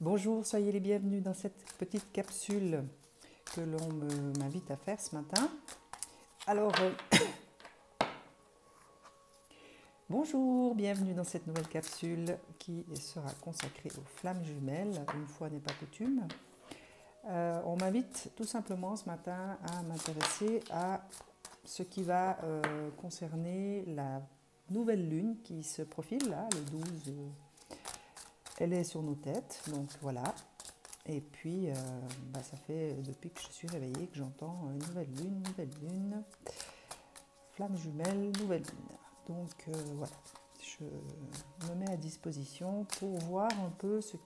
Bonjour, soyez les bienvenus dans cette petite capsule que l'on m'invite à faire ce matin. Alors, bonjour, bienvenue dans cette nouvelle capsule qui sera consacrée aux flammes jumelles, une fois n'est pas coutume. On m'invite tout simplement ce matin à m'intéresser à ce qui va concerner la nouvelle lune qui se profile là, le 12. Elle est sur nos têtes, donc voilà. Et puis, ça fait depuis que je suis réveillée que j'entends nouvelle lune, flamme jumelle, nouvelle lune. Donc voilà, je me mets à disposition pour voir un peu ce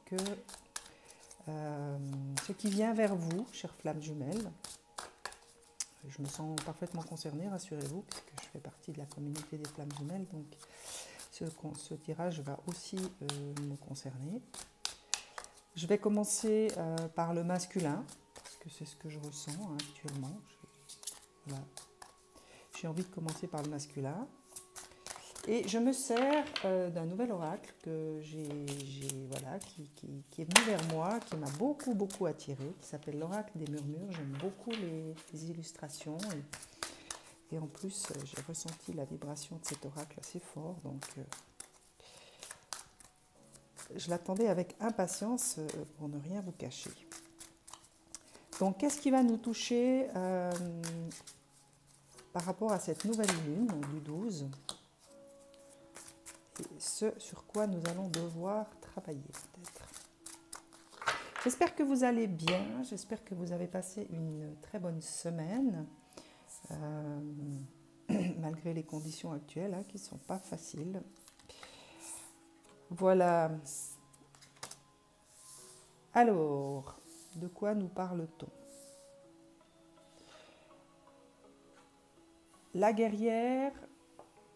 qui vient vers vous, chère flamme jumelle. Je me sens parfaitement concernée, rassurez-vous, puisque je fais partie de la communauté des flammes jumelles. Donc ce tirage va aussi me concerner. Je vais commencer par le masculin, parce que c'est ce que je ressens actuellement. J'ai envie de commencer par le masculin. Et je me sers d'un nouvel oracle que qui est venu vers moi, qui m'a beaucoup attiré, qui s'appelle l'oracle des murmures. J'aime beaucoup les illustrations. Et en plus, j'ai ressenti la vibration de cet oracle assez fort. Donc, je l'attendais avec impatience pour ne rien vous cacher. Donc, qu'est-ce qui va nous toucher par rapport à cette nouvelle lune du 12 ? Et ce sur quoi nous allons devoir travailler peut-être. J'espère que vous allez bien, j'espère que vous avez passé une très bonne semaine, malgré les conditions actuelles qui ne sont pas faciles. Voilà. Alors, de quoi nous parle-t-on ? La guerrière,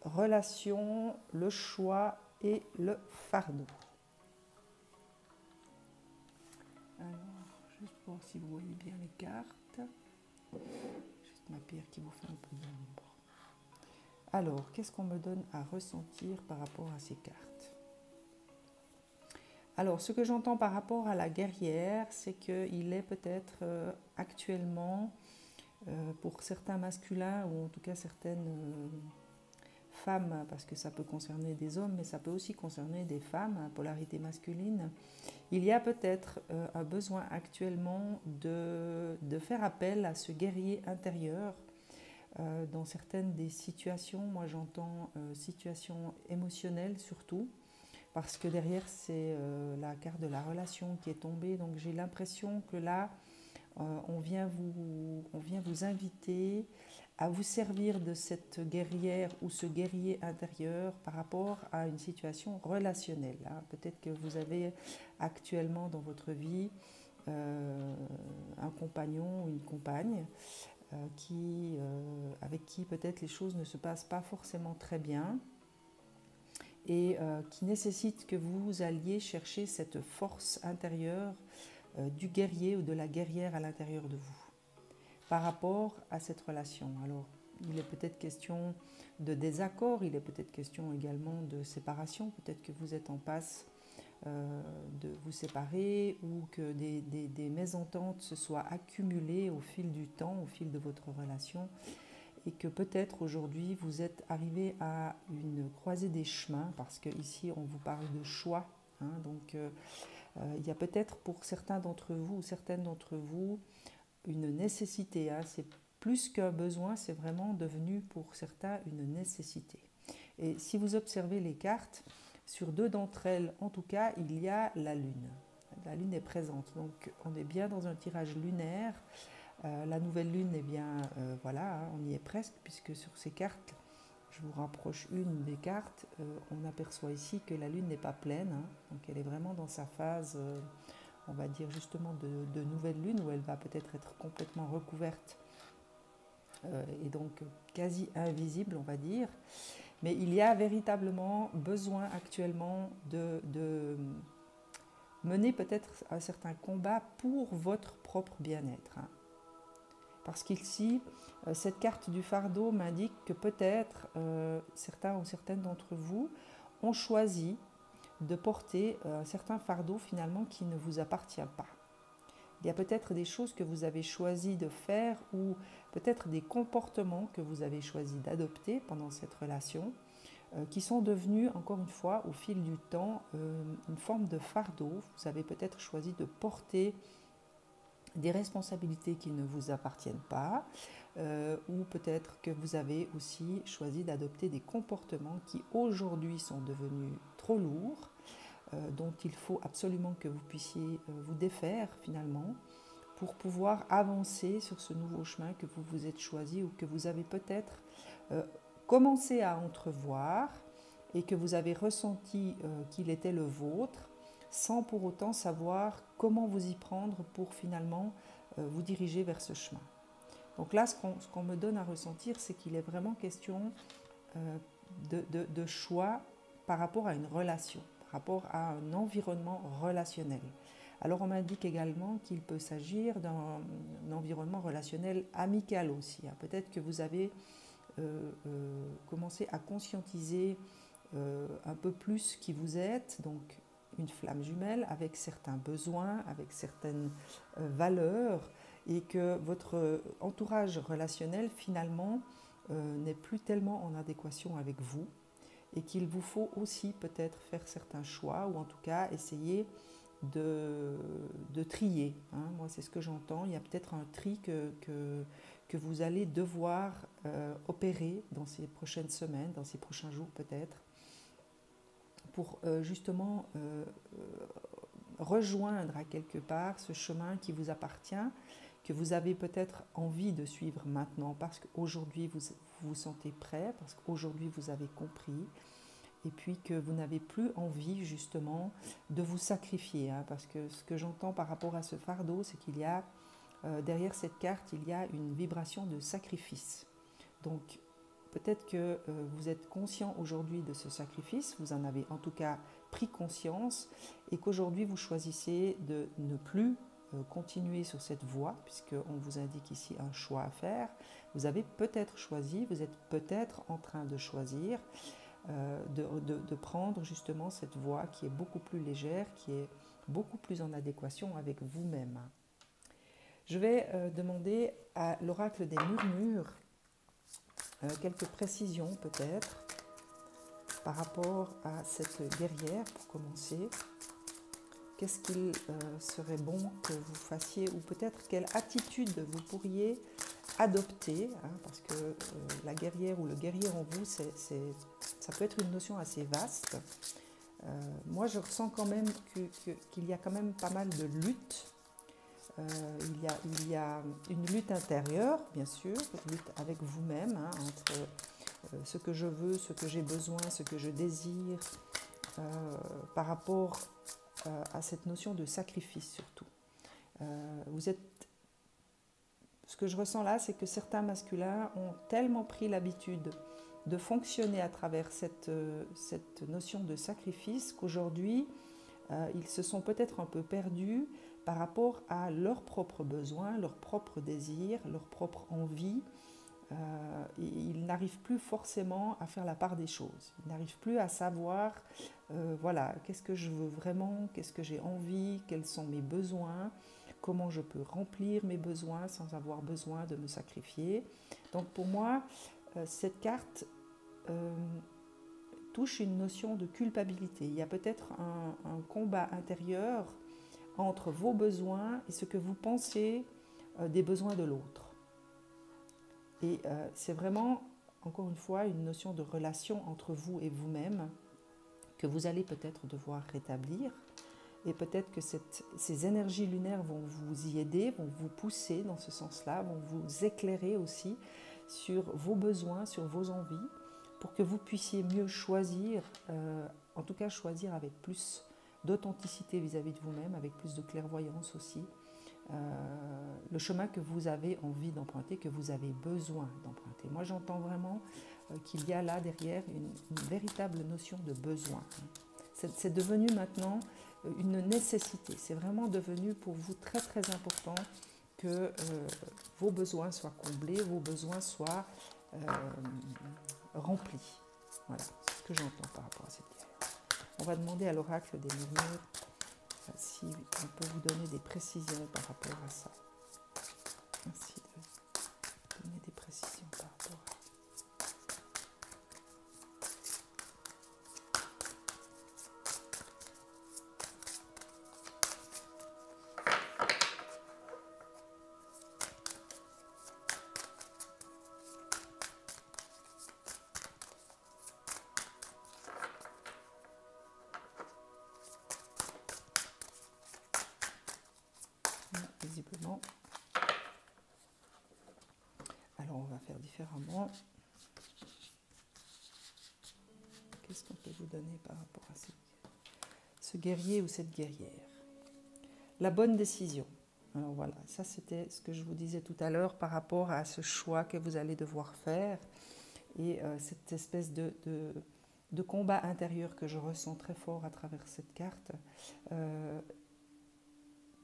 relation, le choix et le fardeau. Alors, juste pour voir si vous voyez bien les cartes. Juste ma pierre qui vous fait un peu d'ombre. Alors, qu'est-ce qu'on me donne à ressentir par rapport à ces cartes ? Alors, ce que j'entends par rapport à la guerrière, c'est qu'il est peut-être actuellement, pour certains masculins, ou en tout cas certaines femmes, parce que ça peut concerner des hommes, mais ça peut aussi concerner des femmes, polarité masculine, il y a peut-être un besoin actuellement de faire appel à ce guerrier intérieur dans certaines des situations. Moi, j'entends situations émotionnelles surtout, parce que derrière, c'est la carte de la relation qui est tombée. Donc, j'ai l'impression que là, on vient vous inviter à vous servir de cette guerrière ou ce guerrier intérieur par rapport à une situation relationnelle. Peut-être que vous avez actuellement dans votre vie un compagnon ou une compagne avec qui peut-être les choses ne se passent pas forcément très bien, et qui nécessite que vous alliez chercher cette force intérieure du guerrier ou de la guerrière à l'intérieur de vous par rapport à cette relation. Alors, il est peut-être question de désaccord, il est peut-être question également de séparation, peut-être que vous êtes en passe de vous séparer, ou que des mésententes se soient accumulées au fil du temps, au fil de votre relation, et que peut-être aujourd'hui vous êtes arrivé à une croisée des chemins, parce qu'ici on vous parle de choix. Donc il y a peut-être pour certains d'entre vous ou certaines d'entre vous une nécessité. C'est plus qu'un besoin, c'est vraiment devenu pour certains une nécessité. Et si vous observez les cartes, sur deux d'entre elles, en tout cas, il y a la lune. La lune est présente, donc on est bien dans un tirage lunaire. La nouvelle lune, eh bien, on y est presque, puisque sur ces cartes, je vous rapproche une des cartes, on aperçoit ici que la lune n'est pas pleine, donc elle est vraiment dans sa phase, on va dire justement de nouvelle lune, où elle va peut-être être complètement recouverte, et donc quasi invisible, on va dire. Mais il y a véritablement besoin actuellement de mener peut-être un certain combat pour votre propre bien-être. Parce qu'ici, cette carte du fardeau m'indique que peut-être certains ou certaines d'entre vous ont choisi de porter un certain fardeau finalement qui ne vous appartient pas. Il y a peut-être des choses que vous avez choisi de faire ou peut-être des comportements que vous avez choisi d'adopter pendant cette relation qui sont devenus, encore une fois, au fil du temps, une forme de fardeau. Vous avez peut-être choisi de porter des responsabilités qui ne vous appartiennent pas, ou peut-être que vous avez aussi choisi d'adopter des comportements qui aujourd'hui sont devenus trop lourds, dont il faut absolument que vous puissiez vous défaire finalement pour pouvoir avancer sur ce nouveau chemin que vous vous êtes choisi ou que vous avez peut-être commencé à entrevoir et que vous avez ressenti qu'il était le vôtre, sans pour autant savoir comment vous y prendre pour finalement vous diriger vers ce chemin. Donc là, ce qu'on me donne à ressentir, c'est qu'il est vraiment question de choix par rapport à une relation, par rapport à un environnement relationnel. Alors on m'indique également qu'il peut s'agir d'un environnement relationnel amical aussi. Peut-être que vous avez commencé à conscientiser un peu plus qui vous êtes, donc une flamme jumelle avec certains besoins, avec certaines valeurs, et que votre entourage relationnel finalement n'est plus tellement en adéquation avec vous, et qu'il vous faut aussi peut-être faire certains choix, ou en tout cas essayer de trier. Moi, c'est ce que j'entends. Il y a peut-être un tri que vous allez devoir opérer dans ces prochaines semaines, dans ces prochains jours peut-être, pour justement rejoindre à quelque part ce chemin qui vous appartient, que vous avez peut-être envie de suivre maintenant parce qu'aujourd'hui vous vous sentez prêt, parce qu'aujourd'hui vous avez compris, et puis que vous n'avez plus envie justement de vous sacrifier. Parce que ce que j'entends par rapport à ce fardeau, c'est qu'il y a, derrière cette carte, il y a une vibration de sacrifice. Donc peut-être que vous êtes conscient aujourd'hui de ce sacrifice, vous en avez en tout cas pris conscience, et qu'aujourd'hui vous choisissez de ne plus continuer sur cette voie, puisqu'on vous indique ici un choix à faire. Vous avez peut-être choisi, vous êtes peut-être en train de choisir de prendre justement cette voie qui est beaucoup plus légère, qui est beaucoup plus en adéquation avec vous-même. Je vais demander à l'oracle des murmures quelques précisions peut-être par rapport à cette guerrière pour commencer. Qu'est-ce qu'il serait bon que vous fassiez, ou peut-être quelle attitude vous pourriez adopter, parce que la guerrière ou le guerrier en vous, ça peut être une notion assez vaste. Moi, je ressens quand même qu'il y a quand même pas mal de luttes. Il y a une lutte intérieure, bien sûr, une lutte avec vous-même, entre ce que je veux, ce que j'ai besoin, ce que je désire, par rapport à cette notion de sacrifice surtout. Ce que je ressens là, c'est que certains masculins ont tellement pris l'habitude de fonctionner à travers cette notion de sacrifice qu'aujourd'hui, ils se sont peut-être un peu perdus par rapport à leurs propres besoins, leurs propres désirs, leurs propres envies. Ils n'arrivent plus forcément à faire la part des choses. Ils n'arrivent plus à savoir, voilà, qu'est-ce que je veux vraiment, qu'est-ce que j'ai envie, quels sont mes besoins, comment je peux remplir mes besoins sans avoir besoin de me sacrifier. Donc pour moi, cette carte touche une notion de culpabilité. Il y a peut-être un combat intérieur entre vos besoins et ce que vous pensez des besoins de l'autre. Et c'est vraiment, encore une fois, une notion de relation entre vous et vous-même que vous allez peut-être devoir rétablir. Et peut-être que ces énergies lunaires vont vous y aider, vont vous pousser dans ce sens-là, vont vous éclairer aussi sur vos besoins, sur vos envies, pour que vous puissiez mieux choisir, en tout cas choisir avec plus d'authenticité vis-à-vis de vous-même, avec plus de clairvoyance aussi, le chemin que vous avez envie d'emprunter, que vous avez besoin d'emprunter. Moi, j'entends vraiment qu'il y a là derrière une véritable notion de besoin. C'est devenu maintenant une nécessité. C'est vraiment devenu pour vous très très important que vos besoins soient comblés, vos besoins soient remplis. Voilà, c'est ce que j'entends par rapport à cette guerre. On va demander à l'oracle des murmures si on peut vous donner des précisions par rapport à ça. Merci de donner des précisions par rapport à ça. Visiblement. Alors on va faire différemment. Qu'est-ce qu'on peut vous donner par rapport à ce guerrier ou cette guerrière? La bonne décision. Alors voilà, ça c'était ce que je vous disais tout à l'heure par rapport à ce choix que vous allez devoir faire et cette espèce de combat intérieur que je ressens très fort à travers cette carte.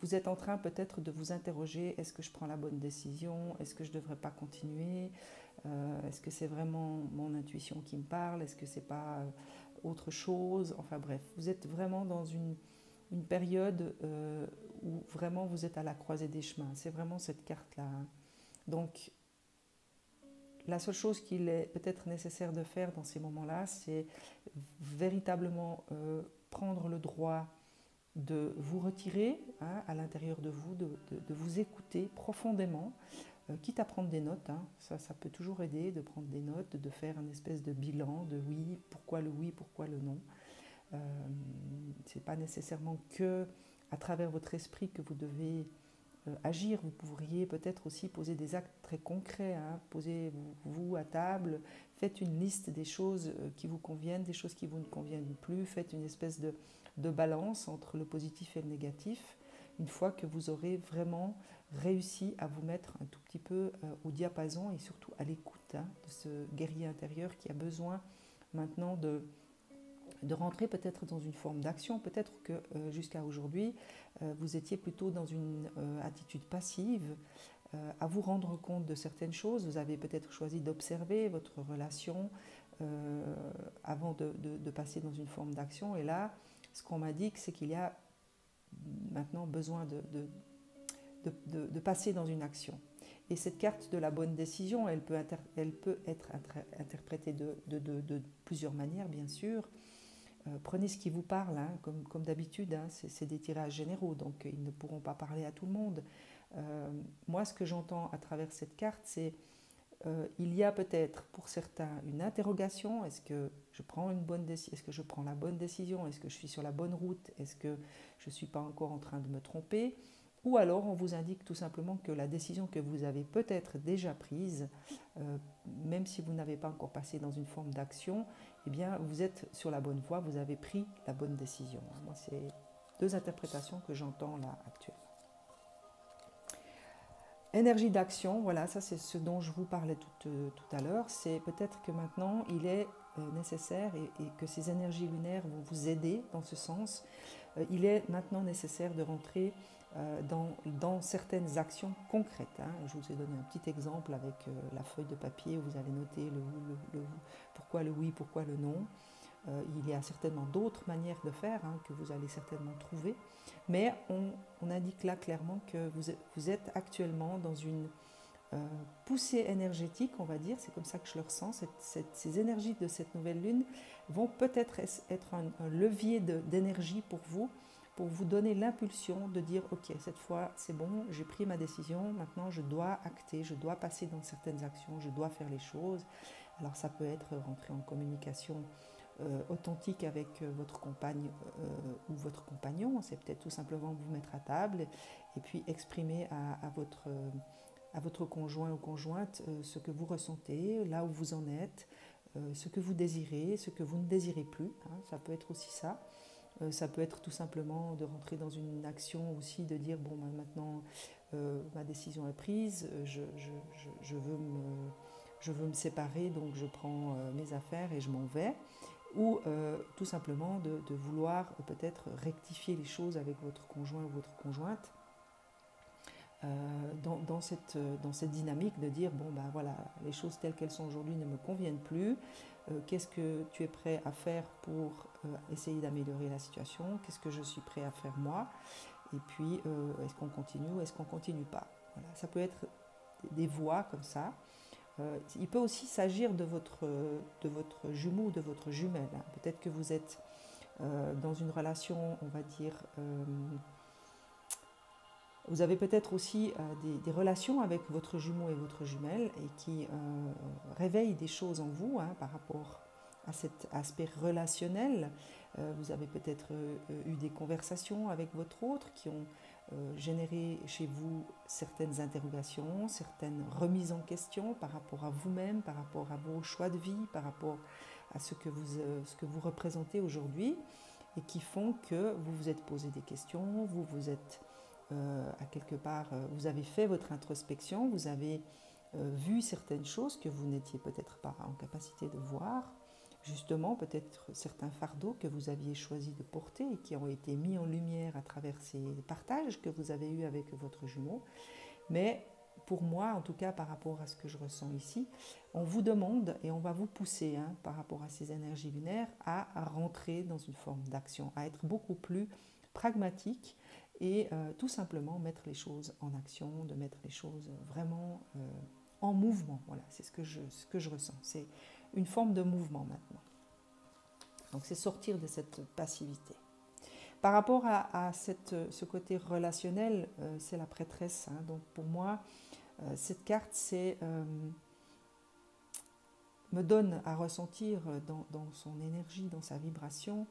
Vous êtes en train peut-être de vous interroger, est-ce que je prends la bonne décision? Est-ce que je ne devrais pas continuer? Est-ce que c'est vraiment mon intuition qui me parle? Est-ce que ce n'est pas autre chose? Enfin bref, vous êtes vraiment dans une période où vraiment vous êtes à la croisée des chemins. C'est vraiment cette carte-là. Donc, la seule chose qu'il est peut-être nécessaire de faire dans ces moments-là, c'est véritablement prendre le droit de vous retirer à l'intérieur de vous, de vous écouter profondément, quitte à prendre des notes, ça peut toujours aider de prendre des notes, de faire une espèce de bilan de oui, pourquoi le non. Ce n'est pas nécessairement que à travers votre esprit que vous devez agir, vous pourriez peut-être aussi poser des actes très concrets, posez-vous à table, faites une liste des choses qui vous conviennent, des choses qui vous ne conviennent plus, faites une espèce de balance entre le positif et le négatif, une fois que vous aurez vraiment réussi à vous mettre un tout petit peu au diapason et surtout à l'écoute de ce guerrier intérieur qui a besoin maintenant de rentrer peut-être dans une forme d'action. Peut-être que jusqu'à aujourd'hui, vous étiez plutôt dans une attitude passive, à vous rendre compte de certaines choses. Vous avez peut-être choisi d'observer votre relation avant de passer dans une forme d'action. Et là, ce qu'on m'a dit, c'est qu'il y a maintenant besoin de passer dans une action. Et cette carte de la bonne décision, elle peut être interprétée de plusieurs manières, bien sûr. Prenez ce qui vous parle, comme d'habitude, c'est des tirages généraux, donc ils ne pourront pas parler à tout le monde. Moi, ce que j'entends à travers cette carte, c'est il y a peut-être pour certains une interrogation, est-ce que je prends la bonne décision, est-ce que je suis sur la bonne route, est-ce que je ne suis pas encore en train de me tromper, ou alors on vous indique tout simplement que la décision que vous avez peut-être déjà prise, même si vous n'avez pas encore passé dans une forme d'action, eh bien vous êtes sur la bonne voie, vous avez pris la bonne décision. Moi, c'est deux interprétations que j'entends là actuellement. Énergie d'action, voilà, ça c'est ce dont je vous parlais tout à l'heure. C'est peut-être que maintenant il est nécessaire et que ces énergies lunaires vont vous aider dans ce sens. Il est maintenant nécessaire de rentrer dans certaines actions concrètes. Je vous ai donné un petit exemple avec la feuille de papier où vous avez noté pourquoi le oui, pourquoi le non. Il y a certainement d'autres manières de faire que vous allez certainement trouver, mais on indique là clairement que vous êtes actuellement dans une poussée énergétique, on va dire, c'est comme ça que je le ressens. Ces énergies de cette nouvelle lune vont peut-être être un levier d'énergie pour vous donner l'impulsion de dire ok, cette fois c'est bon, j'ai pris ma décision, maintenant je dois acter, je dois passer dans certaines actions, je dois faire les choses. Alors ça peut être rentrer en communication authentique avec votre compagne ou votre compagnon, c'est peut-être tout simplement vous mettre à table et puis exprimer à votre conjoint ou conjointe ce que vous ressentez, là où vous en êtes, ce que vous désirez, ce que vous ne désirez plus, ça peut être aussi ça. Ça peut être tout simplement de rentrer dans une action aussi, de dire bon maintenant ma décision est prise, je veux me séparer, donc je prends mes affaires et je m'en vais. Ou tout simplement de vouloir peut-être rectifier les choses avec votre conjoint ou votre conjointe. dans cette dynamique de dire, bon ben voilà, les choses telles qu'elles sont aujourd'hui ne me conviennent plus, qu'est-ce que tu es prêt à faire pour essayer d'améliorer la situation, qu'est-ce que je suis prêt à faire moi, et puis est-ce qu'on continue ou est-ce qu'on ne continue pas. Voilà, ça peut être des voies comme ça. Il peut aussi s'agir de votre jumeau ou de votre jumelle. Hein. Peut-être que vous êtes dans une relation, on va dire, vous avez peut-être aussi des relations avec votre jumeau et votre jumelle et qui réveillent des choses en vous hein, par rapport à cet aspect relationnel. Vous avez peut-être eu des conversations avec votre autre qui ont généré chez vous certaines interrogations, certaines remises en question par rapport à vous-même, par rapport à vos choix de vie, par rapport à ce que vous représentez aujourd'hui et qui font que vous vous êtes posé des questions, vous vous êtes à quelque part, vous avez fait votre introspection, vous avez vu certaines choses que vous n'étiez peut-être pas en capacité de voir, justement peut-être certains fardeaux que vous aviez choisi de porter et qui ont été mis en lumière à travers ces partages que vous avez eus avec votre jumeau. Mais pour moi, en tout cas par rapport à ce que je ressens ici, on vous demande et on va vous pousser hein, par rapport à ces énergies lunaires à rentrer dans une forme d'action, à être beaucoup plus pragmatique et tout simplement mettre les choses en action, de mettre les choses vraiment en mouvement. Voilà, c'est ce que je ressens. C'est une forme de mouvement maintenant. Donc c'est sortir de cette passivité. Par rapport à ce côté relationnel, c'est la prêtresse. Hein. Donc pour moi, cette carte me donne à ressentir dans son énergie, dans sa vibration,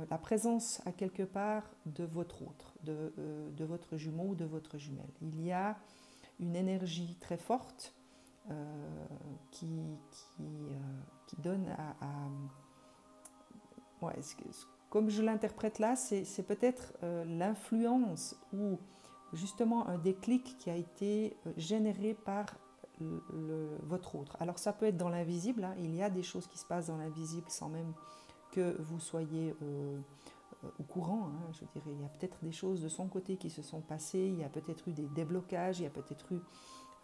la présence à quelque part de votre autre, de votre jumeau ou de votre jumelle. Il y a une énergie très forte qui donne ouais, comme je l'interprète là, c'est peut-être l'influence ou justement un déclic qui a été généré par votre autre. Alors ça peut être dans l'invisible, hein. Il y a des choses qui se passent dans l'invisible sans même que vous soyez au courant. Hein. Je dirais, il y a peut-être des choses de son côté qui se sont passées, il y a peut-être eu des déblocages, il y a peut-être eu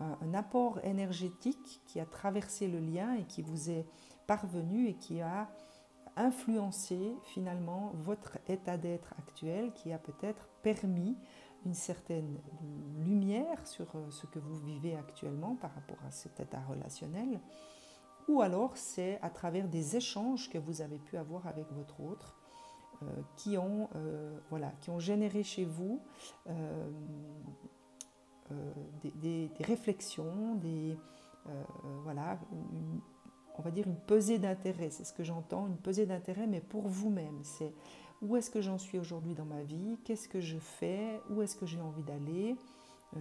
un apport énergétique qui a traversé le lien et qui vous est parvenu et qui a influencé finalement votre état d'être actuel, qui a peut-être permis une certaine lumière sur ce que vous vivez actuellement par rapport à cet état relationnel, ou alors c'est à travers des échanges que vous avez pu avoir avec votre autre qui ont généré chez vous des réflexions, on va dire une pesée d'intérêt, c'est ce que j'entends, une pesée d'intérêt, mais pour vous-même. C'est où est-ce que j'en suis aujourd'hui dans ma vie, qu'est-ce que je fais, où est-ce que j'ai envie d'aller,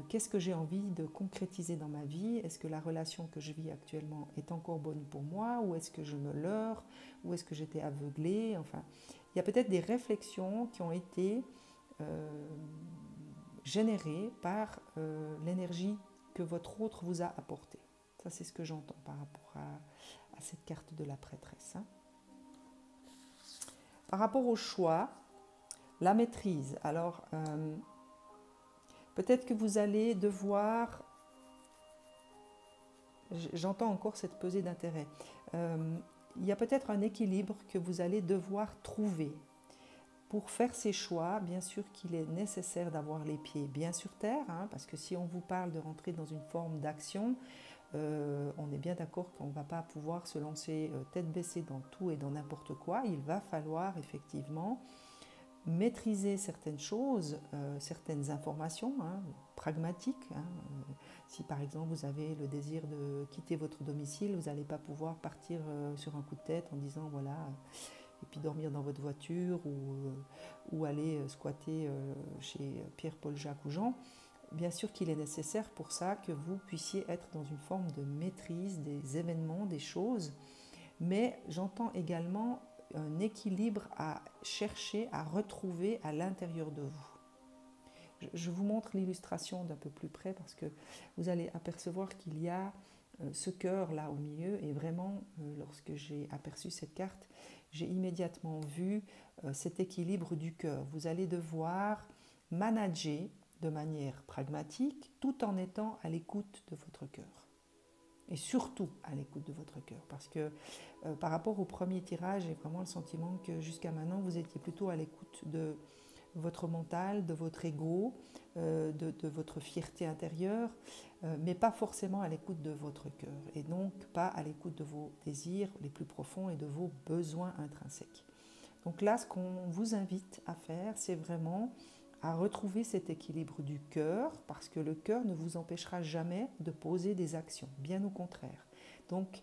qu'est-ce que j'ai envie de concrétiser dans ma vie, est-ce que la relation que je vis actuellement est encore bonne pour moi, ou est-ce que je me leurre, ou est-ce que j'étais aveuglée, enfin, il y a peut-être des réflexions qui ont été générées par l'énergie que votre autre vous a apportée. Ça, c'est ce que j'entends par rapport à cette carte de la prêtresse. Hein. Par rapport au choix, la maîtrise. Alors, peut-être que vous allez devoir... J'entends encore cette pesée d'intérêt. Il y a peut-être un équilibre que vous allez devoir trouver. Pour faire ces choix, bien sûr qu'il est nécessaire d'avoir les pieds bien sur terre, hein, parce que si on vous parle de rentrer dans une forme d'action, on est bien d'accord qu'on ne va pas pouvoir se lancer tête baissée dans tout et dans n'importe quoi. Il va falloir effectivement maîtriser certaines choses, certaines informations hein, pragmatiques. Hein. Si par exemple vous avez le désir de quitter votre domicile, vous n'allez pas pouvoir partir sur un coup de tête en disant voilà, et puis dormir dans votre voiture ou aller squatter chez Pierre, Paul, Jacques ou Jean. Bien sûr qu'il est nécessaire pour ça que vous puissiez être dans une forme de maîtrise des événements, des choses, mais j'entends également un équilibre à chercher, à retrouver à l'intérieur de vous. Je vous montre l'illustration d'un peu plus près parce que vous allez apercevoir qu'il y a ce cœur là au milieu et vraiment lorsque j'ai aperçu cette carte, j'ai immédiatement vu cet équilibre du cœur. Vous allez devoir manager de manière pragmatique, tout en étant à l'écoute de votre cœur. Et surtout à l'écoute de votre cœur. Parce que par rapport au premier tirage, j'ai vraiment le sentiment que jusqu'à maintenant, vous étiez plutôt à l'écoute de votre mental, de votre ego, de votre fierté intérieure, mais pas forcément à l'écoute de votre cœur. Et donc pas à l'écoute de vos désirs les plus profonds et de vos besoins intrinsèques. Donc là, ce qu'on vous invite à faire, c'est vraiment à retrouver cet équilibre du cœur, parce que le cœur ne vous empêchera jamais de poser des actions, bien au contraire. Donc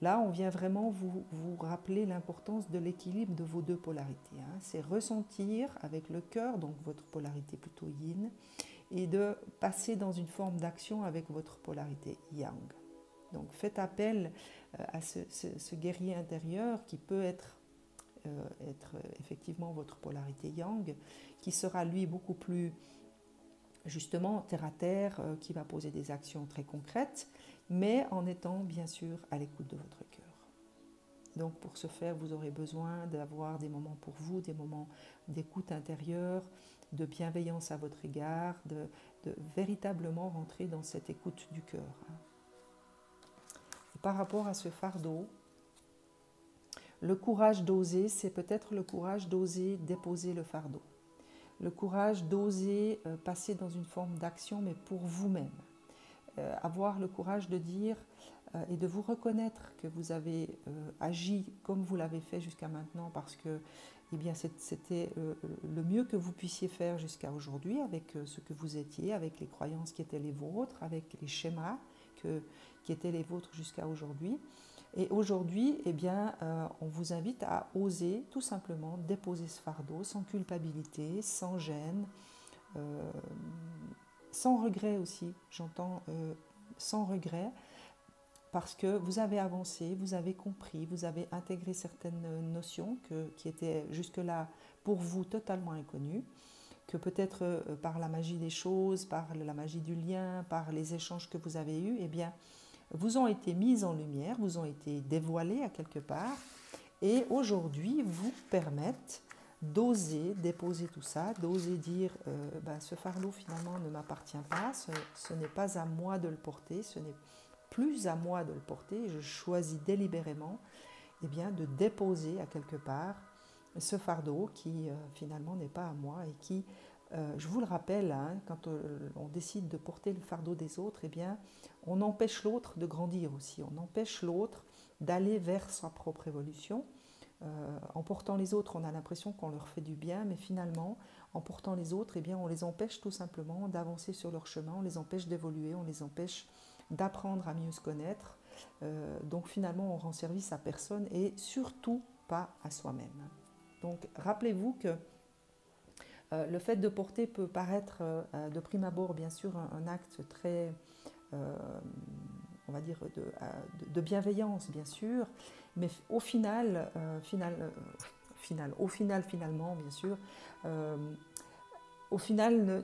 là, on vient vraiment vous rappeler l'importance de l'équilibre de vos deux polarités. C'est ressentir avec le cœur, donc votre polarité plutôt yin, et de passer dans une forme d'action avec votre polarité yang. Donc faites appel à ce guerrier intérieur qui peut être effectivement votre polarité yang, qui sera lui beaucoup plus justement terre à terre, qui va poser des actions très concrètes, mais en étant bien sûr à l'écoute de votre cœur. Donc pour ce faire, vous aurez besoin d'avoir des moments pour vous, des moments d'écoute intérieure, de bienveillance à votre égard, de véritablement rentrer dans cette écoute du cœur. Et par rapport à ce fardeau, le courage d'oser, c'est peut-être le courage d'oser déposer le fardeau. Le courage d'oser passer dans une forme d'action, mais pour vous-même. Avoir le courage de dire et de vous reconnaître que vous avez agi comme vous l'avez fait jusqu'à maintenant, parce que eh bien, c'était le mieux que vous puissiez faire jusqu'à aujourd'hui, avec ce que vous étiez, avec les croyances qui étaient les vôtres, avec les schémas qui étaient les vôtres jusqu'à aujourd'hui. Et aujourd'hui, eh bien, on vous invite à oser tout simplement déposer ce fardeau sans culpabilité, sans gêne, sans regret aussi, j'entends sans regret, parce que vous avez avancé, vous avez compris, vous avez intégré certaines notions qui étaient jusque-là pour vous totalement inconnues, que peut-être par la magie des choses, par la magie du lien, par les échanges que vous avez eus, eh bien, vous ont été mises en lumière, vous ont été dévoilées à quelque part, et aujourd'hui vous permettent d'oser déposer tout ça, d'oser dire ce fardeau finalement ne m'appartient pas, ce n'est pas à moi de le porter, ce n'est plus à moi de le porter, je choisis délibérément eh bien, de déposer à quelque part ce fardeau qui finalement n'est pas à moi et qui, je vous le rappelle, quand on décide de porter le fardeau des autres, eh bien, on empêche l'autre de grandir aussi, on empêche l'autre d'aller vers sa propre évolution. En portant les autres, on a l'impression qu'on leur fait du bien, mais finalement, en portant les autres, eh bien, on les empêche tout simplement d'avancer sur leur chemin, on les empêche d'évoluer, on les empêche d'apprendre à mieux se connaître. Donc finalement, on rend service à personne et surtout pas à soi-même. Donc rappelez-vous que le fait de porter peut paraître de prime abord, bien sûr, un acte très, on va dire, de bienveillance, bien sûr, mais au final, finalement, bien sûr, au final,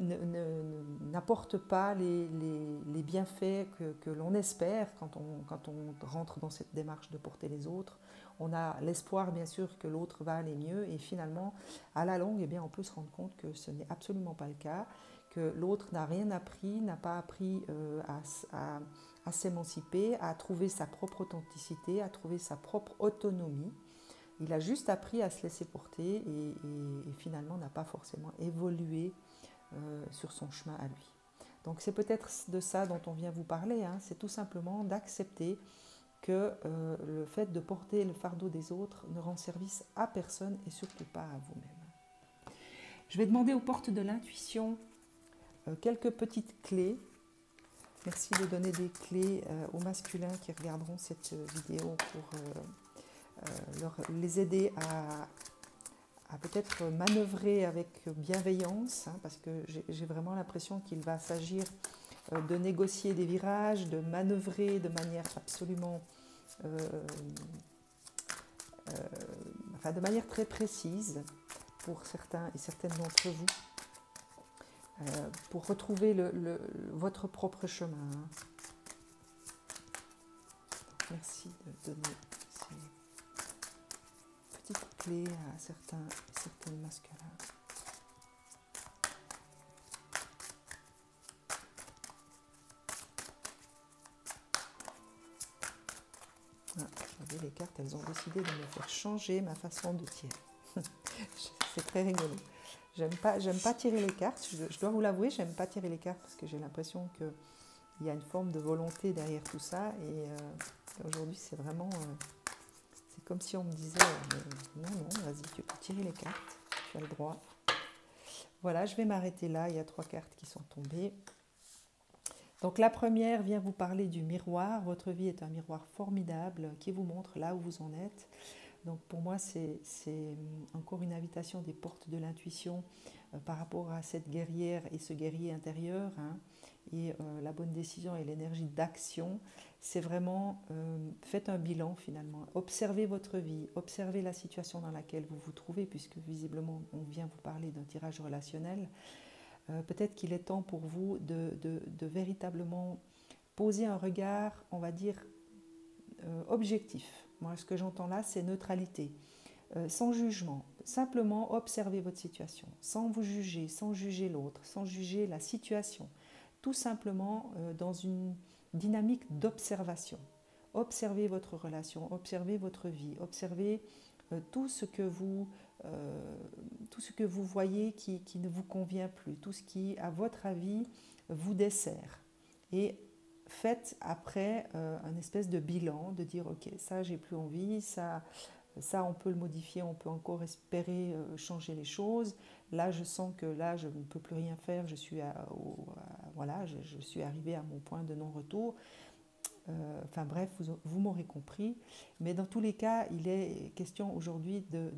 n'apporte pas les bienfaits que l'on espère quand on rentre dans cette démarche de porter les autres. On a l'espoir, bien sûr, que l'autre va aller mieux et finalement, à la longue, eh bien, on peut se rendre compte que ce n'est absolument pas le cas, que l'autre n'a rien appris, n'a pas appris à s'émanciper, à trouver sa propre authenticité, à trouver sa propre autonomie. Il a juste appris à se laisser porter et finalement n'a pas forcément évolué sur son chemin à lui. Donc c'est peut-être de ça dont on vient vous parler, c'est tout simplement d'accepter que le fait de porter le fardeau des autres ne rend service à personne et surtout pas à vous-même. Je vais demander aux portes de l'intuition quelques petites clés. Merci de donner des clés aux masculins qui regarderont cette vidéo pour les aider à peut-être manœuvrer avec bienveillance, parce que j'ai vraiment l'impression qu'il va s'agir de négocier des virages, de manœuvrer de manière absolument, de manière très précise pour certains et certaines d'entre vous, pour retrouver votre propre chemin. Merci de donner ces petites clés à certains masculins. Regardez, les cartes, elles ont décidé de me faire changer ma façon de tirer. C'est très rigolo. J'aime pas tirer les cartes. Je dois vous l'avouer, j'aime pas tirer les cartes parce que j'ai l'impression qu'il y a une forme de volonté derrière tout ça. Et aujourd'hui, c'est vraiment... c'est comme si on me disait, non, vas-y, tu peux tirer les cartes. Tu as le droit. Voilà, je vais m'arrêter là. Il y a 3 cartes qui sont tombées. Donc la première vient vous parler du miroir. Votre vie est un miroir formidable qui vous montre là où vous en êtes. Donc pour moi, c'est encore une invitation des portes de l'intuition par rapport à cette guerrière et ce guerrier intérieur. Hein, et la bonne décision et l'énergie d'action, c'est vraiment, faites un bilan finalement. Observez votre vie, observez la situation dans laquelle vous vous trouvez, puisque visiblement on vient vous parler d'un tirage relationnel. Peut-être qu'il est temps pour vous de véritablement poser un regard, on va dire, objectif. Moi, ce que j'entends là, c'est neutralité, sans jugement. Simplement observez votre situation, sans vous juger, sans juger l'autre, sans juger la situation. Tout simplement dans une dynamique d'observation. Observez votre relation, observez votre vie, observez tout ce que vous voyez qui ne vous convient plus, tout ce qui, à votre avis, vous dessert. Et faites après un espèce de bilan, de dire ok, ça j'ai plus envie, ça on peut le modifier, on peut encore espérer changer les choses. Là je sens que là je ne peux plus rien faire, je suis arrivée à mon point de non-retour. Enfin bref, vous m'aurez compris. Mais dans tous les cas, il est question aujourd'hui de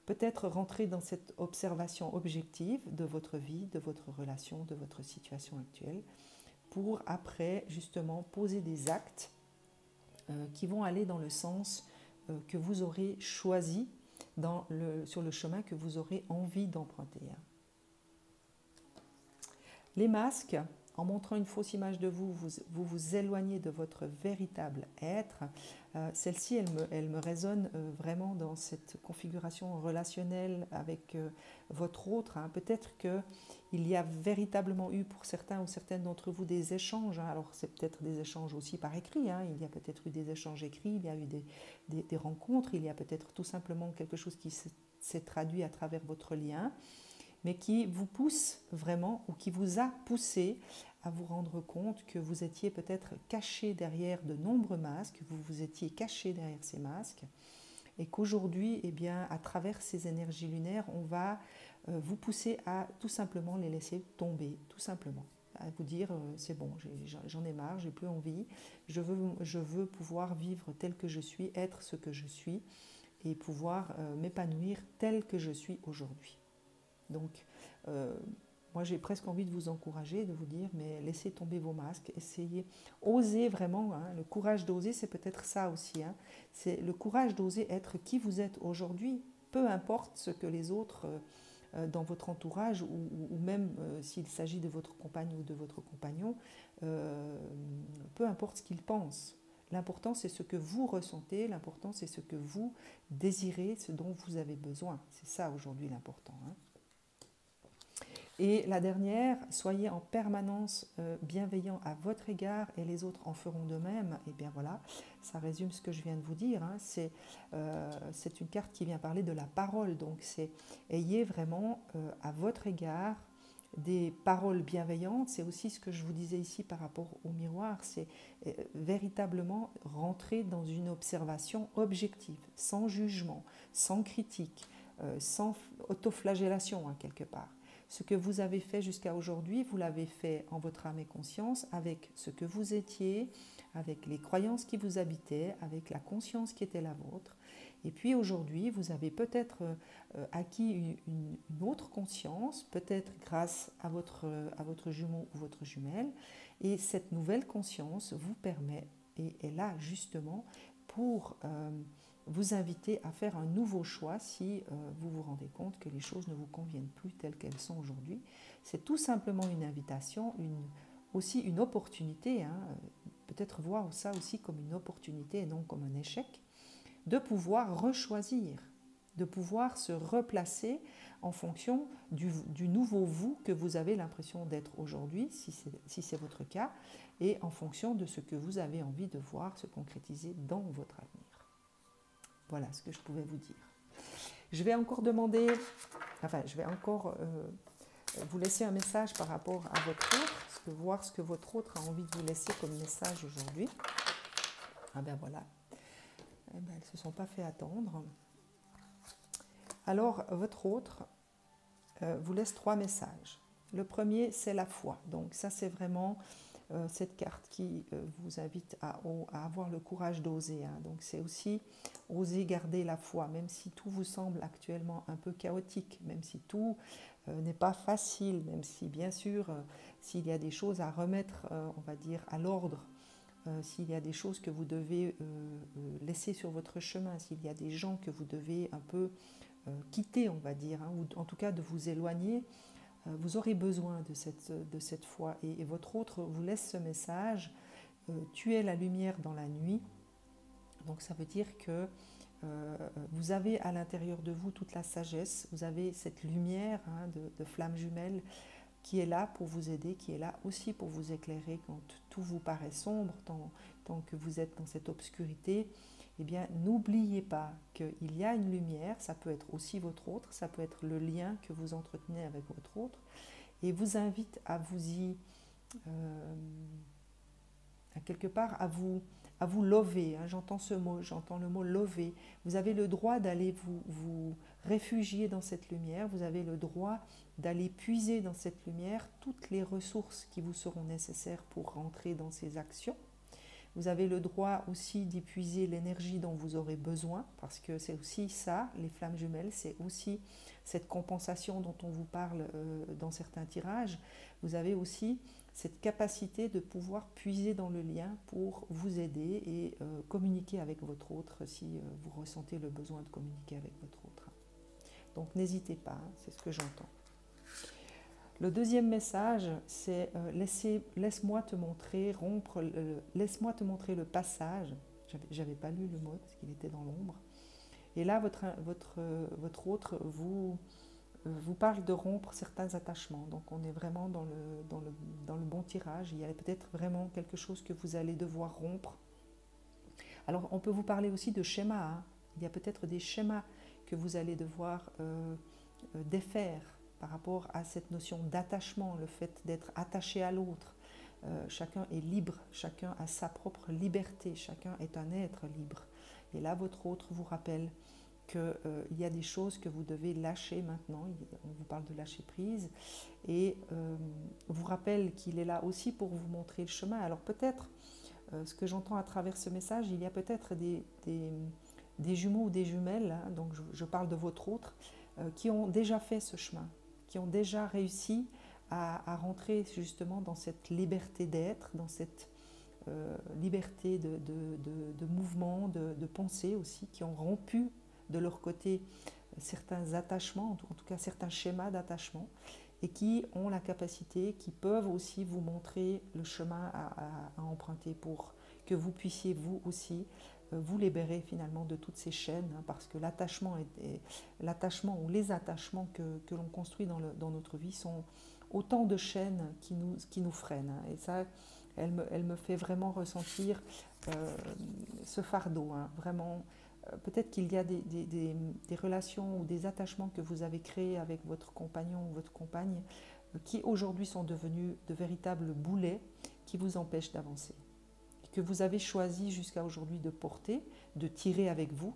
peut-être rentrer dans cette observation objective de votre vie, de votre relation, de votre situation actuelle, pour après justement poser des actes qui vont aller dans le sens que vous aurez choisi sur le chemin que vous aurez envie d'emprunter. Les masques, en montrant une fausse image de vous, vous éloignez de votre véritable être. Celle-ci, elle me résonne vraiment dans cette configuration relationnelle avec votre autre. Hein. Peut-être qu'il y a véritablement eu pour certains ou certaines d'entre vous des échanges. Hein. Alors, c'est peut-être des échanges aussi par écrit. Hein. Il y a peut-être eu des échanges écrits, il y a eu des rencontres, il y a peut-être tout simplement quelque chose qui s'est traduit à travers votre lien, mais qui vous pousse vraiment ou qui vous a poussé à vous rendre compte que vous étiez peut-être caché derrière de nombreux masques, vous vous étiez caché derrière ces masques, et qu'aujourd'hui, eh bien, à travers ces énergies lunaires, on va vous pousser à tout simplement les laisser tomber, tout simplement. À vous dire, c'est bon, j'en ai marre, j'ai plus envie, je veux pouvoir vivre tel que je suis, être ce que je suis, et pouvoir m'épanouir tel que je suis aujourd'hui. Donc, moi j'ai presque envie de vous encourager, de vous dire, mais laissez tomber vos masques, essayez, osez vraiment, hein, le courage d'oser, c'est peut-être ça aussi, hein, c'est le courage d'oser être qui vous êtes aujourd'hui, peu importe ce que les autres dans votre entourage, ou même s'il s'agit de votre compagne ou de votre compagnon, peu importe ce qu'ils pensent. L'important, c'est ce que vous ressentez, l'important, c'est ce que vous désirez, ce dont vous avez besoin. C'est ça aujourd'hui l'important, hein. Et la dernière, soyez en permanence bienveillant à votre égard et les autres en feront de même. Et bien voilà, ça résume ce que je viens de vous dire. Hein. C'est une carte qui vient parler de la parole. Donc c'est ayez vraiment à votre égard des paroles bienveillantes. C'est aussi ce que je vous disais ici par rapport au miroir. C'est véritablement rentrer dans une observation objective, sans jugement, sans critique, sans autoflagellation hein, quelque part. Ce que vous avez fait jusqu'à aujourd'hui, vous l'avez fait en votre âme et conscience, avec ce que vous étiez, avec les croyances qui vous habitaient, avec la conscience qui était la vôtre. Et puis aujourd'hui, vous avez peut-être acquis une autre conscience, peut-être grâce à votre jumeau ou votre jumelle. Et cette nouvelle conscience vous permet, et est là justement pour vous inviter à faire un nouveau choix si vous vous rendez compte que les choses ne vous conviennent plus telles qu'elles sont aujourd'hui. C'est tout simplement une invitation, aussi une opportunité, hein, peut-être voir ça aussi comme une opportunité et non comme un échec, de pouvoir rechoisir, de pouvoir se replacer en fonction du nouveau vous que vous avez l'impression d'être aujourd'hui, si c'est votre cas, et en fonction de ce que vous avez envie de voir se concrétiser dans votre avenir. Voilà ce que je pouvais vous dire. Je vais encore demander, je vais encore vous laisser un message par rapport à votre autre, voir ce que votre autre a envie de vous laisser comme message aujourd'hui. Ah ben voilà, elles ne se sont pas fait attendre. Alors, votre autre vous laisse 3 messages. Le premier, c'est la foi. Donc ça, c'est vraiment cette carte qui vous invite à avoir le courage d'oser. Hein. Donc c'est aussi oser garder la foi, même si tout vous semble actuellement un peu chaotique, même si tout n'est pas facile, même si bien sûr, s'il y a des choses à remettre, on va dire, à l'ordre, s'il y a des choses que vous devez laisser sur votre chemin, s'il y a des gens que vous devez un peu quitter, on va dire, hein, ou en tout cas de vous éloigner, vous aurez besoin de cette foi. Et votre autre vous laisse ce message, tu es la lumière dans la nuit. Donc ça veut dire que vous avez à l'intérieur de vous toute la sagesse, vous avez cette lumière hein, de flamme jumelle qui est là pour vous aider, qui est là aussi pour vous éclairer quand tout vous paraît sombre, tant que vous êtes dans cette obscurité. Eh bien, n'oubliez pas qu'il y a une lumière, ça peut être aussi votre autre, ça peut être le lien que vous entretenez avec votre autre, et vous invite à vous y, à quelque part, à vous lover. Hein, j'entends ce mot, j'entends le mot lover. Vous avez le droit d'aller vous réfugier dans cette lumière, vous avez le droit d'aller puiser dans cette lumière toutes les ressources qui vous seront nécessaires pour rentrer dans ces actions. Vous avez le droit aussi d'y puiser l'énergie dont vous aurez besoin, parce que c'est aussi ça, les flammes jumelles, c'est aussi cette compensation dont on vous parle dans certains tirages. Vous avez aussi cette capacité de pouvoir puiser dans le lien pour vous aider et communiquer avec votre autre si vous ressentez le besoin de communiquer avec votre autre. Donc n'hésitez pas, hein, c'est ce que j'entends. Le deuxième message, c'est laisse-moi te montrer, laisse-moi te montrer le passage. J'avais pas lu le mot parce qu'il était dans l'ombre. Et là, votre autre vous parle de rompre certains attachements. Donc on est vraiment dans le bon tirage. Il y a peut-être vraiment quelque chose que vous allez devoir rompre. Alors on peut vous parler aussi de schémas. Hein. Il y a peut-être des schémas que vous allez devoir défaire par rapport à cette notion d'attachement, le fait d'être attaché à l'autre. Chacun est libre, chacun a sa propre liberté, chacun est un être libre. Et là, votre autre vous rappelle qu'il y a des choses que vous devez lâcher maintenant, on vous parle de lâcher prise, et vous rappelle qu'il est là aussi pour vous montrer le chemin. Alors peut-être, ce que j'entends à travers ce message, il y a peut-être des jumeaux ou des jumelles, hein, donc je parle de votre autre, qui ont déjà fait ce chemin, qui ont déjà réussi à rentrer justement dans cette liberté d'être, dans cette liberté de mouvement, de pensée aussi, qui ont rompu de leur côté certains attachements, en tout cas certains schémas d'attachement, et qui ont la capacité, qui peuvent aussi vous montrer le chemin à emprunter pour que vous puissiez vous aussi vous libérer finalement de toutes ces chaînes, hein, parce que l'attachement ou les attachements que l'on construit dans notre vie sont autant de chaînes qui nous freinent. Hein, et ça, elle me fait vraiment ressentir ce fardeau. Hein, vraiment, peut-être qu'il y a des relations ou des attachements que vous avez créés avec votre compagnon ou votre compagne qui aujourd'hui sont devenus de véritables boulets qui vous empêchent d'avancer, que vous avez choisi jusqu'à aujourd'hui de porter, de tirer avec vous,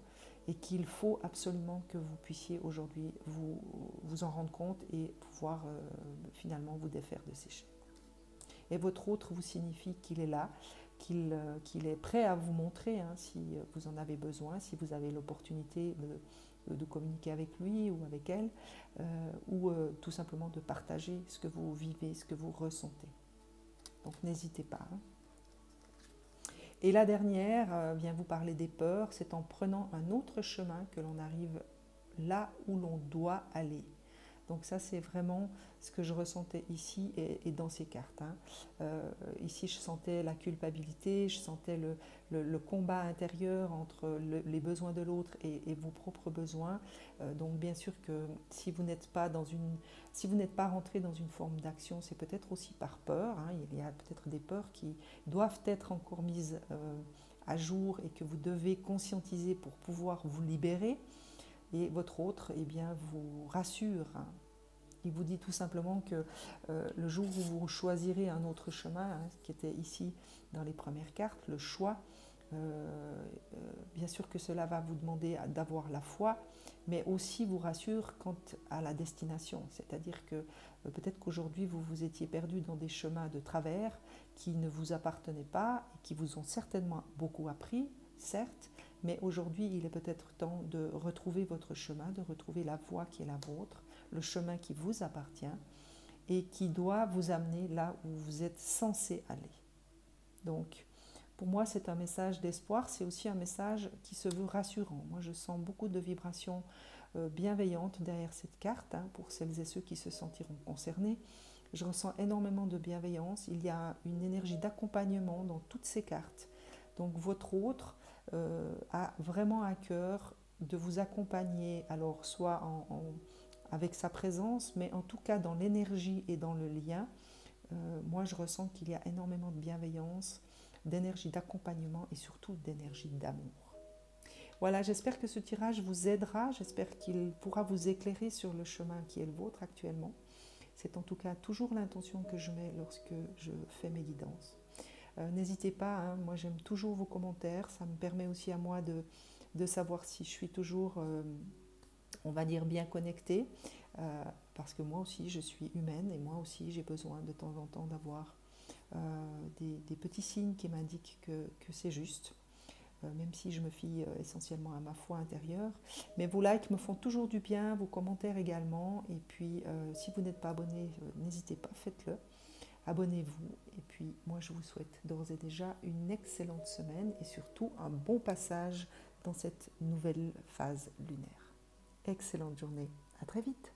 et qu'il faut absolument que vous puissiez aujourd'hui vous en rendre compte et pouvoir finalement vous défaire de ces chaînes. Et votre autre vous signifie qu'il est là, qu'il est prêt à vous montrer, hein, si vous en avez besoin, si vous avez l'opportunité de communiquer avec lui ou avec elle, ou tout simplement de partager ce que vous vivez, ce que vous ressentez. Donc n'hésitez pas. Hein. Et la dernière vient vous parler des peurs, c'est en prenant un autre chemin que l'on arrive là où l'on doit aller. Donc ça, c'est vraiment ce que je ressentais ici et dans ces cartes. Hein. Ici, je sentais la culpabilité, je sentais le combat intérieur entre les besoins de l'autre et vos propres besoins. Donc bien sûr que si vous n'êtes pas rentré dans une forme d'action, c'est peut-être aussi par peur. Hein. Il y a peut-être des peurs qui doivent être encore mises à jour et que vous devez conscientiser pour pouvoir vous libérer. Et votre autre, eh bien, vous rassure. Hein. Il vous dit tout simplement que le jour où vous choisirez un autre chemin, hein, qui était ici dans les premières cartes, le choix, bien sûr que cela va vous demander d'avoir la foi, mais aussi vous rassure quant à la destination. C'est-à-dire que peut-être qu'aujourd'hui vous vous étiez perdu dans des chemins de travers qui ne vous appartenaient pas et qui vous ont certainement beaucoup appris, certes, mais aujourd'hui il est peut-être temps de retrouver votre chemin, de retrouver la voie qui est la vôtre, le chemin qui vous appartient et qui doit vous amener là où vous êtes censé aller. Donc, pour moi, c'est un message d'espoir, c'est aussi un message qui se veut rassurant. Moi, je sens beaucoup de vibrations bienveillantes derrière cette carte, hein, pour celles et ceux qui se sentiront concernés. Je ressens énormément de bienveillance, il y a une énergie d'accompagnement dans toutes ces cartes. Donc, votre autre a vraiment à cœur de vous accompagner, alors soit avec sa présence, mais en tout cas dans l'énergie et dans le lien. Moi, je ressens qu'il y a énormément de bienveillance, d'énergie d'accompagnement et surtout d'énergie d'amour. Voilà, j'espère que ce tirage vous aidera, j'espère qu'il pourra vous éclairer sur le chemin qui est le vôtre actuellement. C'est en tout cas toujours l'intention que je mets lorsque je fais mes guidances. N'hésitez pas, hein, moi j'aime toujours vos commentaires, ça me permet aussi à moi de savoir si je suis toujours, on va dire, bien connectée, parce que moi aussi je suis humaine et moi aussi j'ai besoin de temps en temps d'avoir des petits signes qui m'indiquent que c'est juste, même si je me fie essentiellement à ma foi intérieure. Mais vos likes me font toujours du bien, vos commentaires également, et puis si vous n'êtes pas abonné, n'hésitez pas, faites-le. Abonnez-vous et puis moi je vous souhaite d'ores et déjà une excellente semaine et surtout un bon passage dans cette nouvelle phase lunaire. Excellente journée, à très vite.